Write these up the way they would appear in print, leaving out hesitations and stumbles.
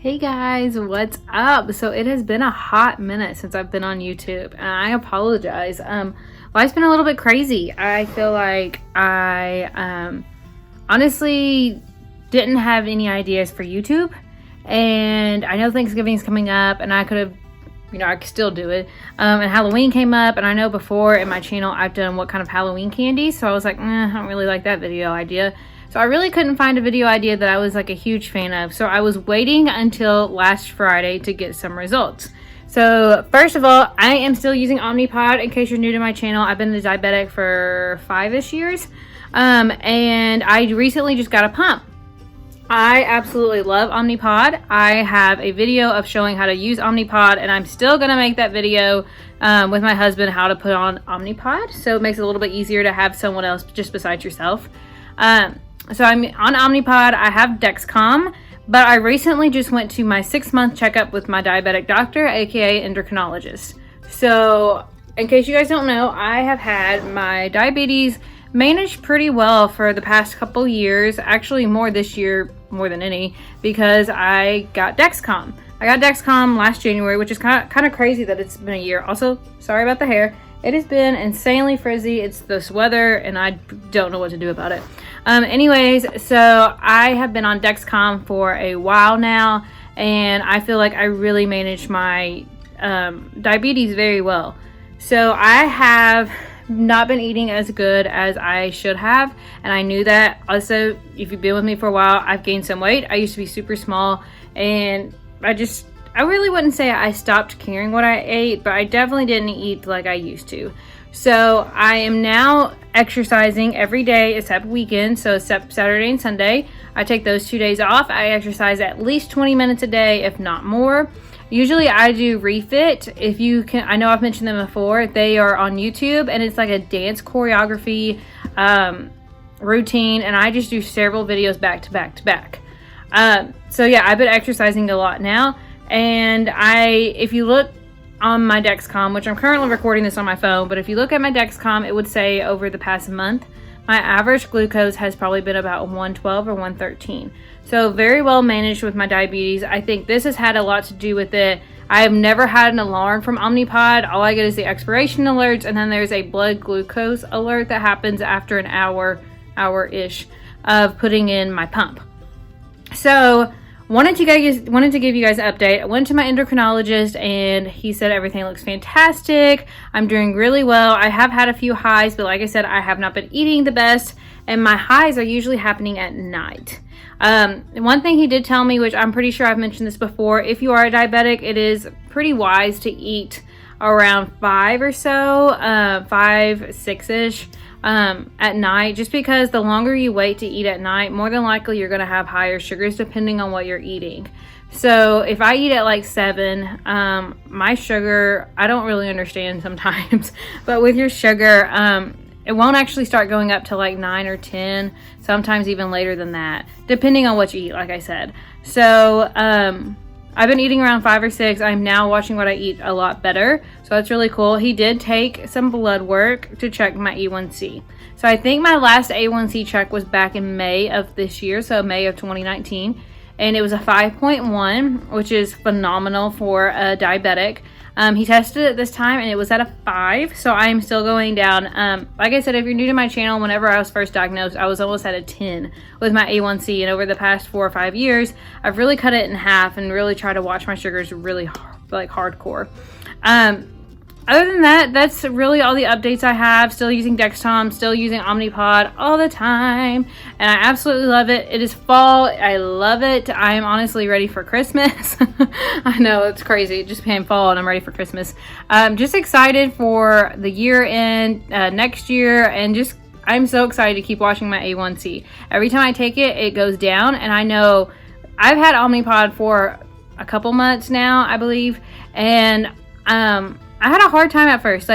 Hey guys, what's up? So it has been a hot minute since I've been on YouTube, and I apologize. Life's been a little bit crazy. I feel like I honestly didn't have any ideas for YouTube, and I know Thanksgiving's coming up, and I could have, I could still do it. And Halloween came up, and I know before in my channel I've done what kind of Halloween candy, so I was like, I don't really like that video idea. So I really couldn't find a video idea that I was like a huge fan of. So I was waiting until last Friday to get some results. So first of all, I am still using Omnipod. In case you're new to my channel, I've been a diabetic for 5-ish years. And I recently just got a pump. I absolutely love Omnipod. I have a video of showing how to use Omnipod, and I'm still going to make that video with my husband how to put on Omnipod. So it makes it a little bit easier to have someone else just besides yourself. So I'm on Omnipod. I have Dexcom, but I recently just went to my 6-month checkup with my diabetic doctor, aka endocrinologist. So in case you guys don't know, I have had my diabetes managed pretty well for the past couple years, actually more this year more than any, because I got Dexcom. I got Dexcom last January, which is kind of crazy that it's been a year. Also, sorry about the hair. It has been insanely frizzy. It's this weather, and I don't know what to do about it. Anyways, so I have been on Dexcom for a while now, and I feel like I really managed my diabetes very well. So I have not been eating as good as I should have, and I knew that. Also, if you've been with me for a while, I've gained some weight. I used to be super small, and I really wouldn't say I stopped caring what I ate, but I definitely didn't eat like I used to. So I am now exercising every day except weekends, so except Saturday and Sunday. I take those 2 days off. I exercise at least 20 minutes a day, if not more. Usually I do Refit. If you can, I know I've mentioned them before. They are on YouTube, and it's like a dance choreography routine, and I just do several videos back to back to back. So yeah, I've been exercising a lot now. And if you look on my Dexcom, which I'm currently recording this on my phone, but if you look at my Dexcom, it would say over the past month, my average glucose has probably been about 112 or 113. So very well managed with my diabetes. I think this has had a lot to do with it. I have never had an alarm from Omnipod. All I get is the expiration alerts, and then there's a blood glucose alert that happens after an hour-ish of putting in my pump. So wanted to give you guys an update. I went to my endocrinologist, and he said everything looks fantastic. I'm doing really well. I have had a few highs, but like I said, I have not been eating the best, and my highs are usually happening at night. One thing he did tell me, which I'm pretty sure I've mentioned this before, if you are a diabetic, it is pretty wise to eat around 5 or so, 5, 6-ish. At night, just because the longer you wait to eat at night, more than likely you're going to have higher sugars depending on what you're eating. So if I eat at like 7, my sugar, I don't really understand sometimes, but with your sugar, it won't actually start going up to like 9 or 10, sometimes even later than that, depending on what you eat, like I said. So I've been eating around 5 or 6. I'm now watching what I eat a lot better. So that's really cool. He did take some blood work to check my A1C. So I think my last A1C check was back in May of this year. So May of 2019. And it was a 5.1, which is phenomenal for a diabetic. He tested it this time, and it was at a 5. So I am still going down. Like I said, if you're new to my channel, whenever I was first diagnosed, I was almost at a 10 with my A1C. And over the past 4 or 5 years, I've really cut it in half and really tried to watch my sugars really hardcore. Other than that, that's really all the updates I have. Still using Dexcom, still using Omnipod all the time, and I absolutely love it. It is fall. I love it. I am honestly ready for Christmas. I know, it's crazy. It just became fall and I'm ready for Christmas. Just excited for the year end, next year, and I'm so excited to keep watching my A1C. Every time I take it, it goes down, and I know I've had Omnipod for a couple months now, I believe, and I had a hard time at first.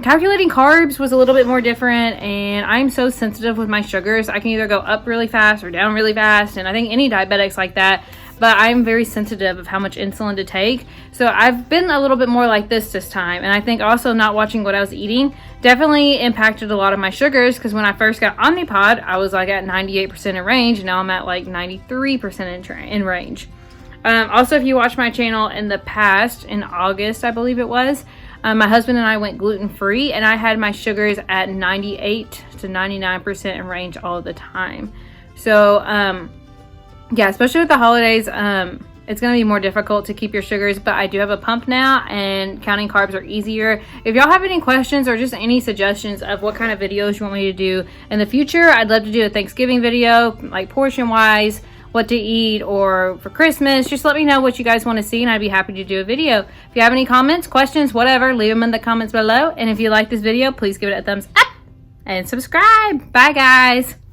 Calculating carbs was a little bit more different, and I'm so sensitive with my sugars. I can either go up really fast or down really fast, and I think any diabetic's like that. but I'm very sensitive of how much insulin to take. So I've been a little bit more like this time. And I think also not watching what I was eating definitely impacted a lot of my sugars, because when I first got Omnipod, I was like at 98% in range, and now I'm at like 93% in range. Also, if you watch my channel in the past, in August, I believe it was, my husband and I went gluten-free, and I had my sugars at 98 to 99% in range all the time. So, yeah, especially with the holidays, it's going to be more difficult to keep your sugars, but I do have a pump now, and counting carbs are easier. If y'all have any questions or just any suggestions of what kind of videos you want me to do in the future, I'd love to do a Thanksgiving video, like portion-wise, what to eat, or for Christmas. Just let me know what you guys want to see, and I'd be happy to do a video. If you have any comments, questions, whatever, leave them in the comments below. And if you like this video, please give it a thumbs up and subscribe. Bye, guys.